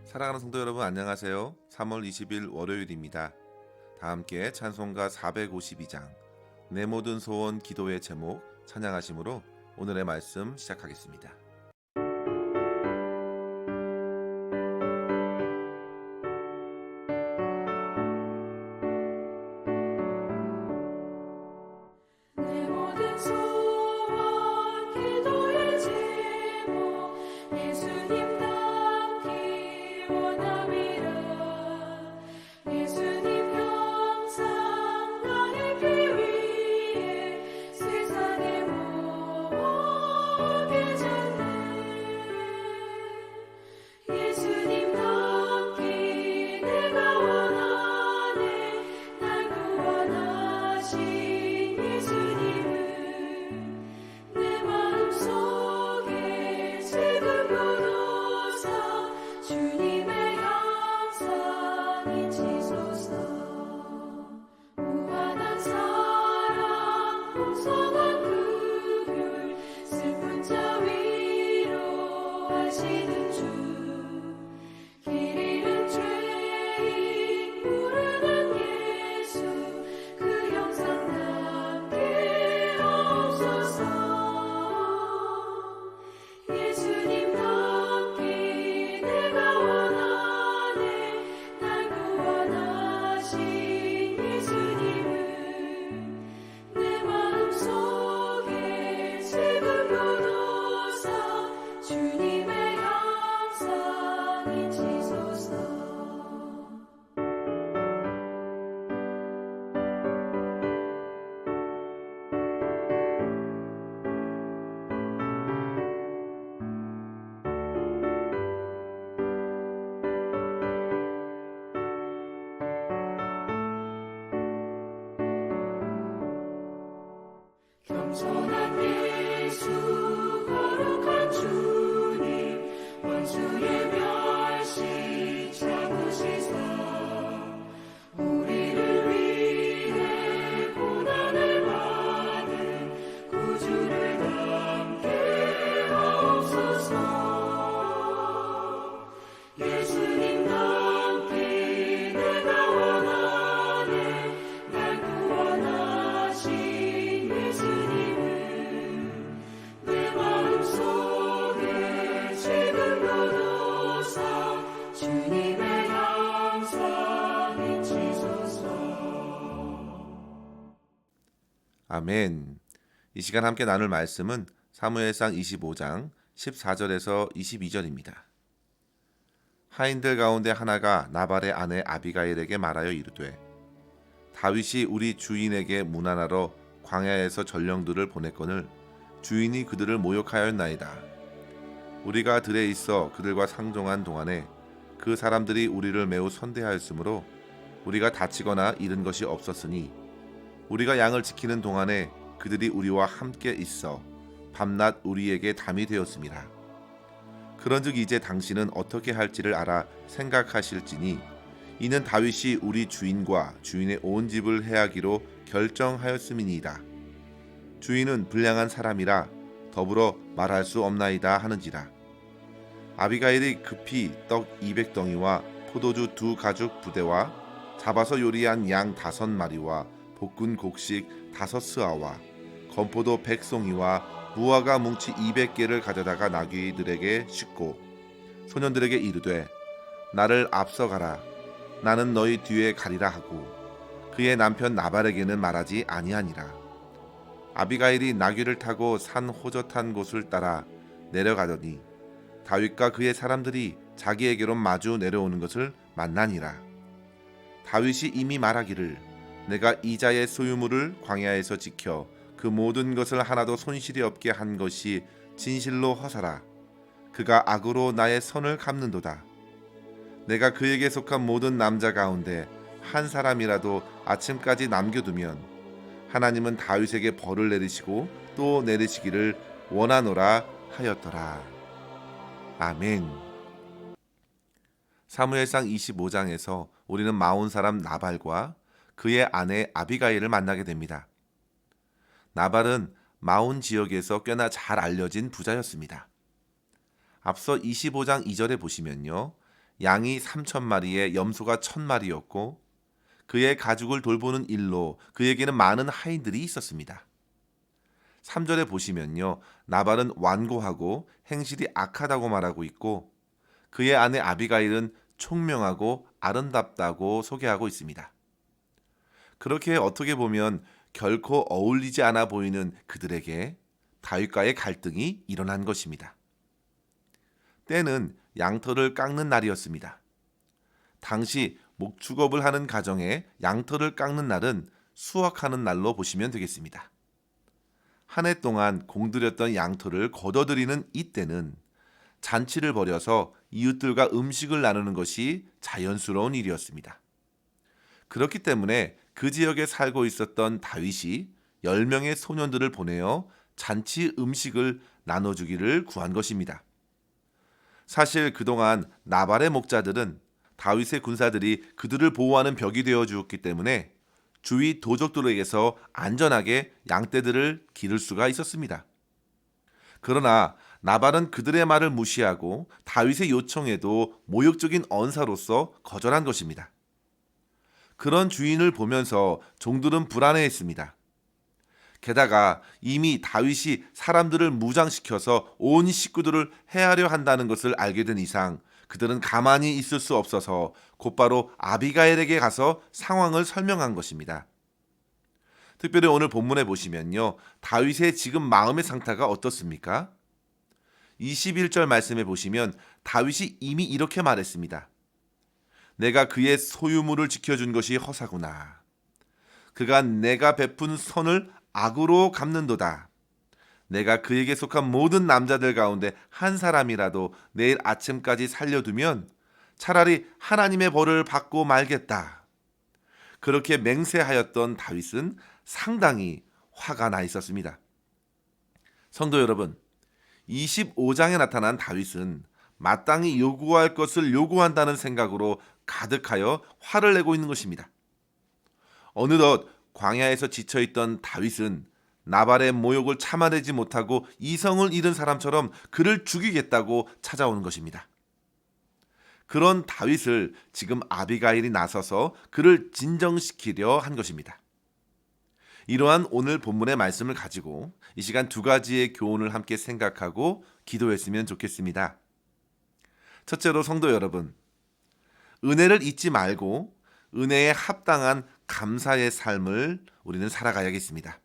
사랑하는 성도 여러분, 안녕하세요. 3월 20일 월요일입니다. 다 함께 찬송가 452장 내 모든 소원 기도의 제목 찬양하심으로 오늘의 말씀 시작하겠습니다. 내 모든 소원 기도의 제목 예수님 닮기 원함이라. 예수님 형상 나의 피 위에 세상의 모게 졌네. 예수님 닮기 내가 원하네. 날 구원하신 예수님을 내 마음속에 지금부터 주님의 형상이 지소서. 무한한 사랑 풍성한 긍휼 슬픈 자 위로하시는 주. 길 잃은 죄인 부르는 예수 그 형상 닮게 하옵소서. 예수님 닮기 내가 원하네. 날 구원하신 예수님을 내 마음속에 지금부터 주님의 형상이 지소서. 겸손한 예수 거룩한 주님 원수의 멸시 참으시사 우리를 위해 고난을 받은 구주를 닮게 하옵소서. 예수님 닮기 내가 원하네. 날 구원하신 예수님을 내 마음속에 지금부터 주님의 형상이 지소서. 아멘. 이 시간 함께 나눌 말씀은 사무엘상 25장 14절에서 22절입니다. 하인들 가운데 하나가 나발의 아내 아비가일에게 말하여 이르되 다윗이 우리 주인에게 문안하러 광야에서 전령들을 보냈거늘 주인이 그들을 모욕하였나이다. 우리가 들에 있어 그들과 상종한 동안에 그 사람들이 우리를 매우 선대하였으므로 우리가 다치거나 잃은 것이 없었으니 우리가 양을 지키는 동안에 그들이 우리와 함께 있어 밤낮 우리에게 담이 되었습니다. 그런즉 이제 당신은 어떻게 할지를 알아 생각하실지니 이는 다윗이 우리 주인과 주인의 온 집을 해하기로 결정하였음이니이다. 주인은 불량한 사람이라 더불어 말할 수 없나이다 하는지라. 아비가일이 급히 떡 200덩이와 포도주 2가죽 부대와 잡아서 요리한 양 5마리와 볶은 곡식 5스아와 건포도 100송이와 무화과 뭉치 200개를 가져다가 나귀들에게 싣고 소년들에게 이르되 나를 앞서가라. 나는 너희 뒤에 가리라 하고 그의 남편 나발에게는 말하지 아니하니라. 아비가일이 나귀를 타고 산 호젓한 곳을 따라 내려가더니 다윗과 그의 사람들이 자기에게로 마주 내려오는 것을 만나니라. 다윗이 이미 말하기를 내가 이자의 소유물을 광야에서 지켜 그 모든 것을 하나도 손실이 없게 한 것이 진실로 허사라. 그가 악으로 나의 선을 갚는도다. 내가 그에게 속한 모든 남자 가운데 한 사람이라도 아침까지 남겨두면 하나님은 다윗에게 벌을 내리시고 또 내리시기를 원하노라 하였더라. 아멘. 사무엘상 25장에서 우리는 마온 사람 나발과 그의 아내 아비가일을 만나게 됩니다. 나발은 마온 지역에서 꽤나 잘 알려진 부자였습니다. 앞서 25장 2절에 보시면요, 양이 3,000마리에 염소가 1,000마리였고 그의 가축을 돌보는 일로 그에게는 많은 하인들이 있었습니다. 3절에 보시면요. 나발은 완고하고 행실이 악하다고 말하고 있고 그의 아내 아비가일은 총명하고 아름답다고 소개하고 있습니다. 그렇게 어떻게 보면 결코 어울리지 않아 보이는 그들에게 다윗과의 갈등이 일어난 것입니다. 때는 양털을 깎는 날이었습니다. 당시 목축업을 하는 가정에 양털을 깎는 날은 수확하는 날로 보시면 되겠습니다. 한 해 동안 공들였던 양털을 거둬들이는 이때는 잔치를 벌여서 이웃들과 음식을 나누는 것이 자연스러운 일이었습니다. 그렇기 때문에 그 지역에 살고 있었던 다윗이 10명의 소년들을 보내어 잔치 음식을 나눠주기를 구한 것입니다. 사실 그동안 나발의 목자들은 다윗의 군사들이 그들을 보호하는 벽이 되어 주었기 때문에 주위 도적들에게서 안전하게 양떼들을 기를 수가 있었습니다. 그러나 나발은 그들의 말을 무시하고 다윗의 요청에도 모욕적인 언사로서 거절한 것입니다. 그런 주인을 보면서 종들은 불안해했습니다. 게다가 이미 다윗이 사람들을 무장시켜서 온 식구들을 해하려 한다는 것을 알게 된 이상 그들은 가만히 있을 수 없어서 곧바로 아비가일에게 가서 상황을 설명한 것입니다. 특별히 오늘 본문에 보시면요. 다윗의 지금 마음의 상태가 어떻습니까? 21절 말씀에 보시면 다윗이 이미 이렇게 말했습니다. 내가 그의 소유물을 지켜준 것이 허사구나. 그가 내가 베푼 선을 악으로 갚는도다. 내가 그에게 속한 모든 남자들 가운데 한 사람이라도 내일 아침까지 살려두면 차라리 하나님의 벌을 받고 말겠다. 그렇게 맹세하였던 다윗은 상당히 화가 나 있었습니다. 성도 여러분, 25장에 나타난 다윗은 마땅히 요구할 것을 요구한다는 생각으로 가득하여 화를 내고 있는 것입니다. 어느덧 광야에서 지쳐있던 다윗은 나발의 모욕을 참아내지 못하고 이성을 잃은 사람처럼 그를 죽이겠다고 찾아오는 것입니다. 그런 다윗을 지금 아비가일이 나서서 그를 진정시키려 한 것입니다. 이러한 오늘 본문의 말씀을 가지고 이 시간 두 가지의 교훈을 함께 생각하고 기도했으면 좋겠습니다. 첫째로 성도 여러분, 은혜를 잊지 말고 은혜에 합당한 감사의 삶을 우리는 살아가야겠습니다.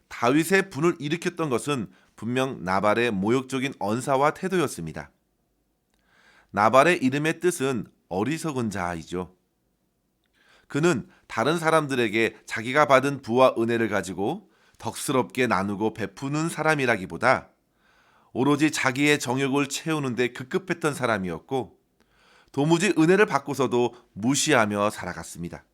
다윗의 분을 일으켰던 것은 분명 나발의 모욕적인 언사와 태도였습니다. 나발의 이름의 뜻은 어리석은 자이죠. 그는 다른 사람들에게 자기가 받은 부와 은혜를 가지고 덕스럽게 나누고 베푸는 사람이라기보다 오로지 자기의 정욕을 채우는 데 급급했던 사람이었고 도무지 은혜를 받고서도 무시하며 살아갔습니다.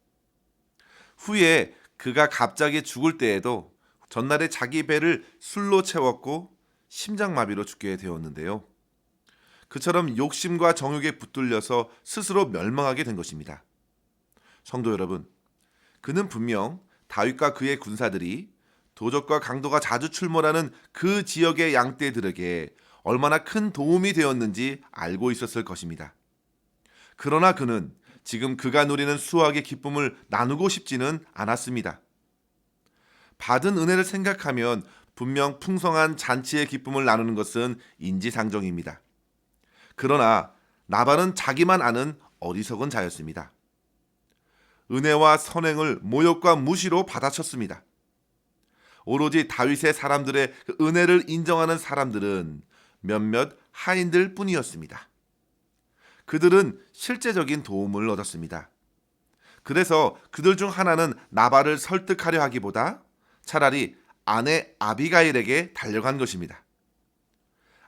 후에 그가 갑자기 죽을 때에도 전날에 자기 배를 술로 채웠고 심장마비로 죽게 되었는데요. 그처럼 욕심과 정욕에 붙들려서 스스로 멸망하게 된 것입니다. 성도 여러분, 그는 분명 다윗과 그의 군사들이 도적과 강도가 자주 출몰하는 그 지역의 양떼들에게 얼마나 큰 도움이 되었는지 알고 있었을 것입니다. 그러나 그는 지금 그가 누리는 수확의 기쁨을 나누고 싶지는 않았습니다. 받은 은혜를 생각하면 분명 풍성한 잔치의 기쁨을 나누는 것은 인지상정입니다. 그러나 나발은 자기만 아는 어리석은 자였습니다. 은혜와 선행을 모욕과 무시로 받아쳤습니다. 오로지 다윗의 사람들의 그 은혜를 인정하는 사람들은 몇몇 하인들 뿐이었습니다. 그들은 실제적인 도움을 얻었습니다. 그래서 그들 중 하나는 나발을 설득하려 하기보다 차라리 아내 아비가일에게 달려간 것입니다.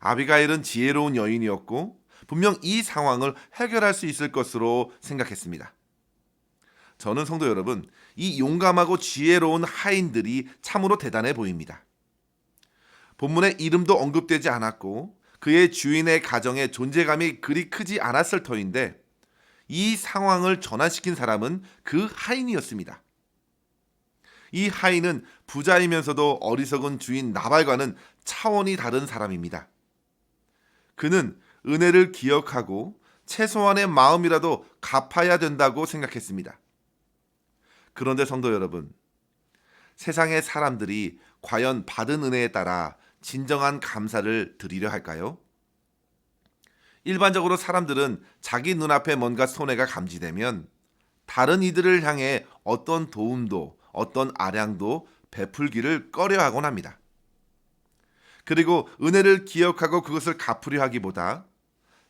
아비가일은 지혜로운 여인이었고 분명 이 상황을 해결할 수 있을 것으로 생각했습니다. 저는 성도 여러분, 이 용감하고 지혜로운 하인들이 참으로 대단해 보입니다. 본문에 이름도 언급되지 않았고 그의 주인의 가정의 존재감이 그리 크지 않았을 터인데 이 상황을 전환시킨 사람은 그 하인이었습니다. 이 하인은 부자이면서도 어리석은 주인 나발과는 차원이 다른 사람입니다. 그는 은혜를 기억하고 최소한의 마음이라도 갚아야 된다고 생각했습니다. 그런데 성도 여러분, 세상의 사람들이 과연 받은 은혜에 따라 진정한 감사를 드리려 할까요? 일반적으로 사람들은 자기 눈앞에 뭔가 손해가 감지되면 다른 이들을 향해 어떤 도움도 어떤 아량도 베풀기를 꺼려하곤 합니다. 그리고 은혜를 기억하고 그것을 갚으려 하기보다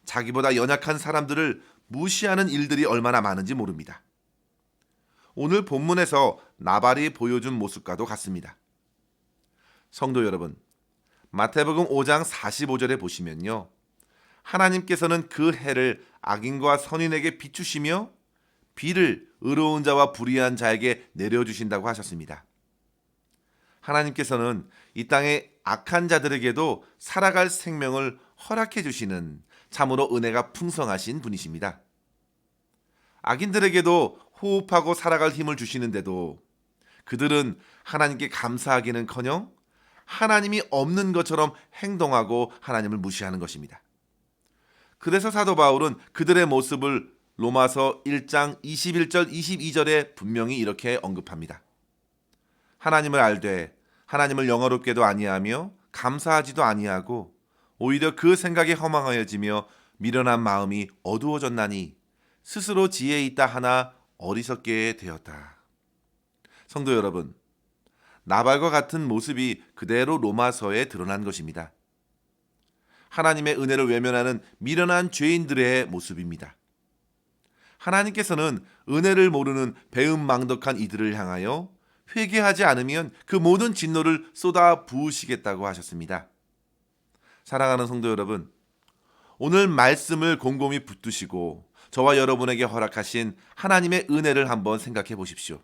자기보다 연약한 사람들을 무시하는 일들이 얼마나 많은지 모릅니다. 오늘 본문에서 나발이 보여준 모습과도 같습니다. 성도 여러분, 마태복음 5장 45절에 보시면요, 하나님께서는 그 해를 악인과 선인에게 비추시며 비를 의로운 자와 불의한 자에게 내려주신다고 하셨습니다. 하나님께서는 이 땅의 악한 자들에게도 살아갈 생명을 허락해 주시는 참으로 은혜가 풍성하신 분이십니다. 악인들에게도 호흡하고 살아갈 힘을 주시는데도 그들은 하나님께 감사하기는커녕 하나님이 없는 것처럼 행동하고 하나님을 무시하는 것입니다. 그래서 사도 바울은 그들의 모습을 로마서 1장 21절 22절에 분명히 이렇게 언급합니다. 하나님을 알되 하나님을 영어롭게도 아니하며 감사하지도 아니하고 오히려 그 생각이 허망하여지며 미련한 마음이 어두워졌나니 스스로 지혜 있다 하나 어리석게 되었다. 성도 여러분, 나발과 같은 모습이 그대로 로마서에 드러난 것입니다. 하나님의 은혜를 외면하는 미련한 죄인들의 모습입니다. 하나님께서는 은혜를 모르는 배은망덕한 이들을 향하여 회개하지 않으면 그 모든 진노를 쏟아 부으시겠다고 하셨습니다. 사랑하는 성도 여러분, 오늘 말씀을 곰곰이 붙드시고 저와 여러분에게 허락하신 하나님의 은혜를 한번 생각해 보십시오.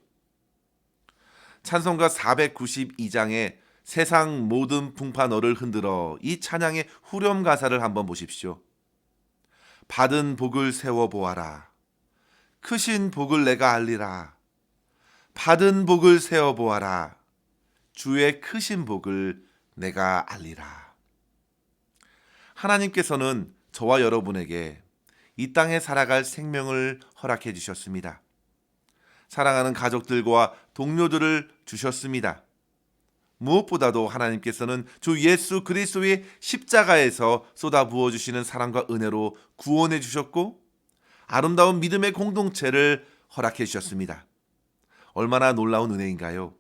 찬송가 492장의 세상 모든 풍파 너를 흔들어, 이 찬양의 후렴 가사를 한번 보십시오. 받은 복을 세워보아라. 크신 복을 내가 알리라. 받은 복을 세워보아라. 주의 크신 복을 내가 알리라. 하나님께서는 저와 여러분에게 이 땅에 살아갈 생명을 허락해 주셨습니다. 사랑하는 가족들과 동료들을 주셨습니다. 무엇보다도 하나님께서는 주 예수 그리스도의 십자가에서 쏟아부어 주시는 사랑과 은혜로 구원해 주셨고 아름다운 믿음의 공동체를 허락해 주셨습니다. 얼마나 놀라운 은혜인가요?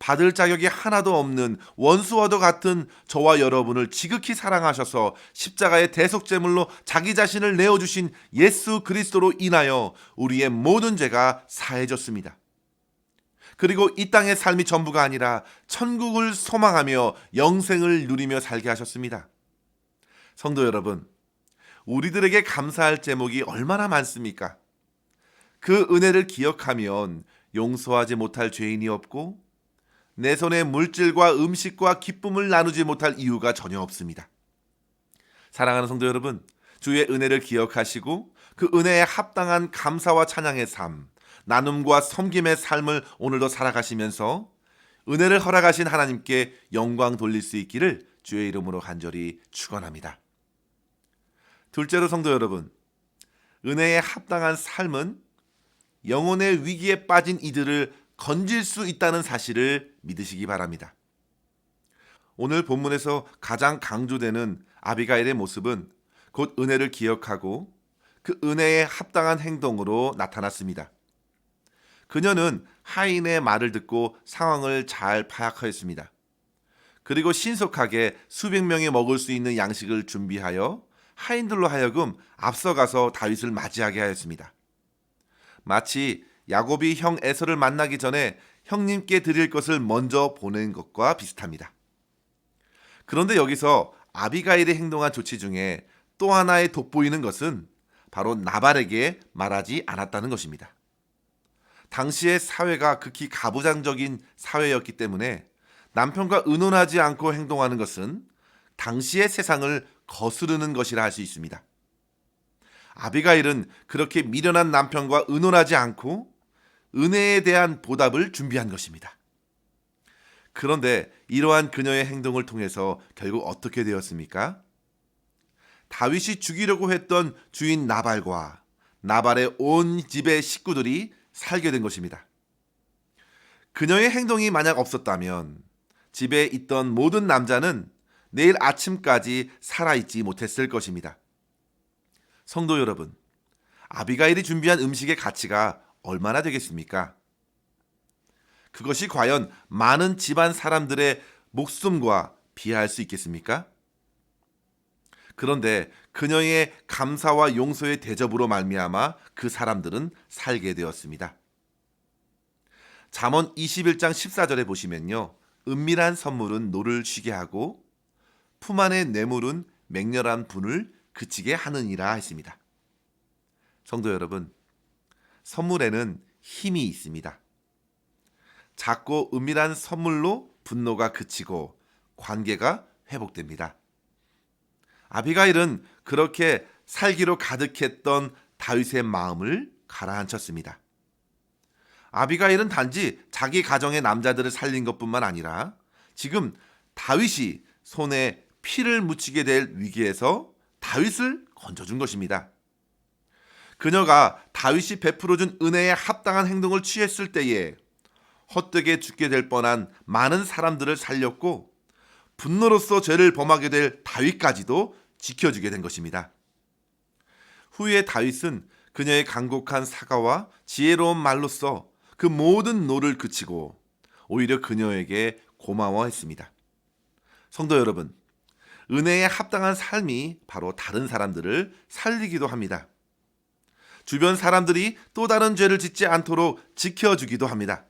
받을 자격이 하나도 없는 원수와도 같은 저와 여러분을 지극히 사랑하셔서 십자가의 대속제물로 자기 자신을 내어주신 예수 그리스도로 인하여 우리의 모든 죄가 사해졌습니다. 그리고 이 땅의 삶이 전부가 아니라 천국을 소망하며 영생을 누리며 살게 하셨습니다. 성도 여러분, 우리들에게 감사할 제목이 얼마나 많습니까? 그 은혜를 기억하면 용서하지 못할 죄인이 없고 내 손에 물질과 음식과 기쁨을 나누지 못할 이유가 전혀 없습니다. 사랑하는 성도 여러분, 주의 은혜를 기억하시고 그 은혜에 합당한 감사와 찬양의 삶, 나눔과 섬김의 삶을 오늘도 살아가시면서 은혜를 허락하신 하나님께 영광 돌릴 수 있기를 주의 이름으로 간절히 축원합니다. 둘째로 성도 여러분, 은혜에 합당한 삶은 영혼의 위기에 빠진 이들을 건질 수 있다는 사실을 믿으시기 바랍니다. 오늘 본문에서 가장 강조되는 아비가일의 모습은 곧 은혜를 기억하고 그 은혜에 합당한 행동으로 나타났습니다. 그녀는 하인의 말을 듣고 상황을 잘 파악하였습니다. 그리고 신속하게 수백 명이 먹을 수 있는 양식을 준비하여 하인들로 하여금 앞서가서 다윗을 맞이하게 하였습니다. 마치 야곱이 형 에서를 만나기 전에 형님께 드릴 것을 먼저 보낸 것과 비슷합니다. 그런데 여기서 아비가일이 행동한 조치 중에 또 하나의 돋보이는 것은 바로 나발에게 말하지 않았다는 것입니다. 당시의 사회가 극히 가부장적인 사회였기 때문에 남편과 의논하지 않고 행동하는 것은 당시의 세상을 거스르는 것이라 할 수 있습니다. 아비가일은 그렇게 미련한 남편과 의논하지 않고 은혜에 대한 보답을 준비한 것입니다. 그런데 이러한 그녀의 행동을 통해서 결국 어떻게 되었습니까? 다윗이 죽이려고 했던 주인 나발과 나발의 온 집의 식구들이 살게 된 것입니다. 그녀의 행동이 만약 없었다면 집에 있던 모든 남자는 내일 아침까지 살아있지 못했을 것입니다. 성도 여러분, 아비가일이 준비한 음식의 가치가 얼마나 되겠습니까? 그것이 과연 많은 집안 사람들의 목숨과 비할 수 있겠습니까? 그런데 그녀의 감사와 용서의 대접으로 말미암아 그 사람들은 살게 되었습니다. 잠언 21장 14절에 보시면요, 은밀한 선물은 노를 쉬게 하고 품 안의 뇌물은 맹렬한 분을 그치게 하느니라 했습니다. 성도 여러분, 선물에는 힘이 있습니다. 작고 은밀한 선물로 분노가 그치고 관계가 회복됩니다. 아비가일은 그렇게 살기로 가득했던 다윗의 마음을 가라앉혔습니다. 아비가일은 단지 자기 가정의 남자들을 살린 것뿐만 아니라 지금 다윗이 손에 피를 묻히게 될 위기에서 다윗을 건져준 것입니다. 그녀가 다윗이 베풀어준 은혜에 합당한 행동을 취했을 때에 헛되게 죽게 될 뻔한 많은 사람들을 살렸고 분노로서 죄를 범하게 될 다윗까지도 지켜주게 된 것입니다. 후에 다윗은 그녀의 간곡한 사과와 지혜로운 말로써 그 모든 노를 그치고 오히려 그녀에게 고마워했습니다. 성도 여러분, 은혜에 합당한 삶이 바로 다른 사람들을 살리기도 합니다. 주변 사람들이 또 다른 죄를 짓지 않도록 지켜주기도 합니다.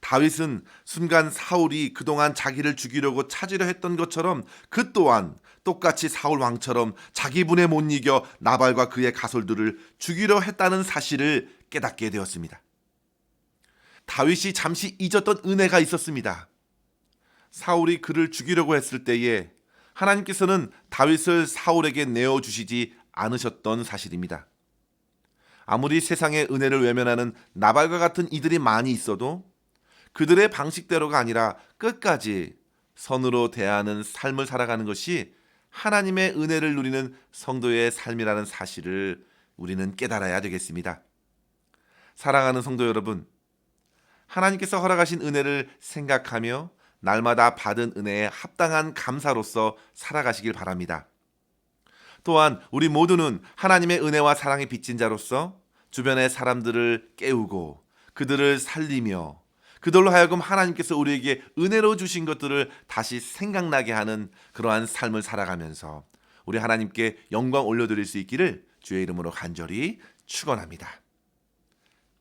다윗은 순간 사울이 그동안 자기를 죽이려고 찾으려 했던 것처럼 그 또한 똑같이 사울 왕처럼 자기 분에 못 이겨 나발과 그의 가솔들을 죽이려 했다는 사실을 깨닫게 되었습니다. 다윗이 잠시 잊었던 은혜가 있었습니다. 사울이 그를 죽이려고 했을 때에 하나님께서는 다윗을 사울에게 내어주시지 않으셨던 사실입니다. 아무리 세상의 은혜를 외면하는 나발과 같은 이들이 많이 있어도 그들의 방식대로가 아니라 끝까지 선으로 대하는 삶을 살아가는 것이 하나님의 은혜를 누리는 성도의 삶이라는 사실을 우리는 깨달아야 되겠습니다. 사랑하는 성도 여러분, 하나님께서 허락하신 은혜를 생각하며 날마다 받은 은혜에 합당한 감사로서 살아가시길 바랍니다. 또한 우리 모두는 하나님의 은혜와 사랑에 빚진 자로서 주변의 사람들을 깨우고 그들을 살리며 그들로 하여금 하나님께서 우리에게 은혜로 주신 것들을 다시 생각나게 하는 그러한 삶을 살아가면서 우리 하나님께 영광 올려드릴 수 있기를 주의 이름으로 간절히 축원합니다.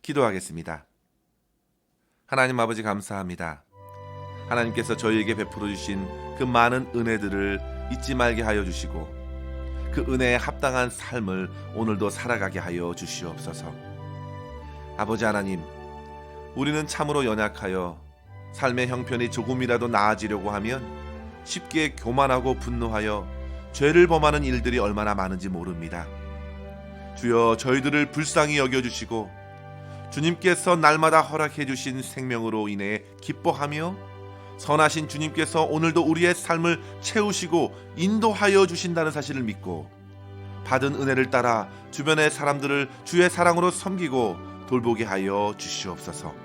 기도하겠습니다. 하나님 아버지 감사합니다. 하나님께서 저희에게 베풀어 주신 그 많은 은혜들을 잊지 말게 하여 주시고 그 은혜에 합당한 삶을 오늘도 살아가게 하여 주시옵소서. 아버지 하나님, 우리는 참으로 연약하여 삶의 형편이 조금이라도 나아지려고 하면 쉽게 교만하고 분노하여 죄를 범하는 일들이 얼마나 많은지 모릅니다. 주여, 저희들을 불쌍히 여겨주시고 주님께서 날마다 허락해 주신 생명으로 인해 기뻐하며 선하신 주님께서 오늘도 우리의 삶을 채우시고 인도하여 주신다는 사실을 믿고 받은 은혜를 따라 주변의 사람들을 주의 사랑으로 섬기고 돌보게 하여 주시옵소서.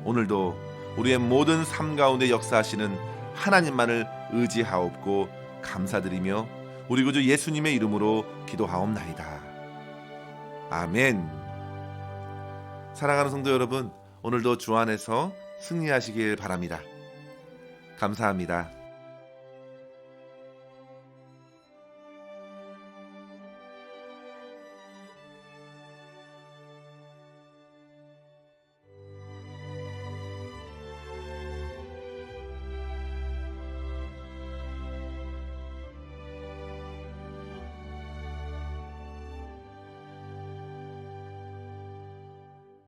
오늘도 우리의 모든 삶 가운데 역사하시는 하나님만을 의지하옵고 감사드리며 우리 구주 예수님의 이름으로 기도하옵나이다. 아멘. 사랑하는 성도 여러분, 오늘도 주 안에서 승리하시길 바랍니다. 감사합니다.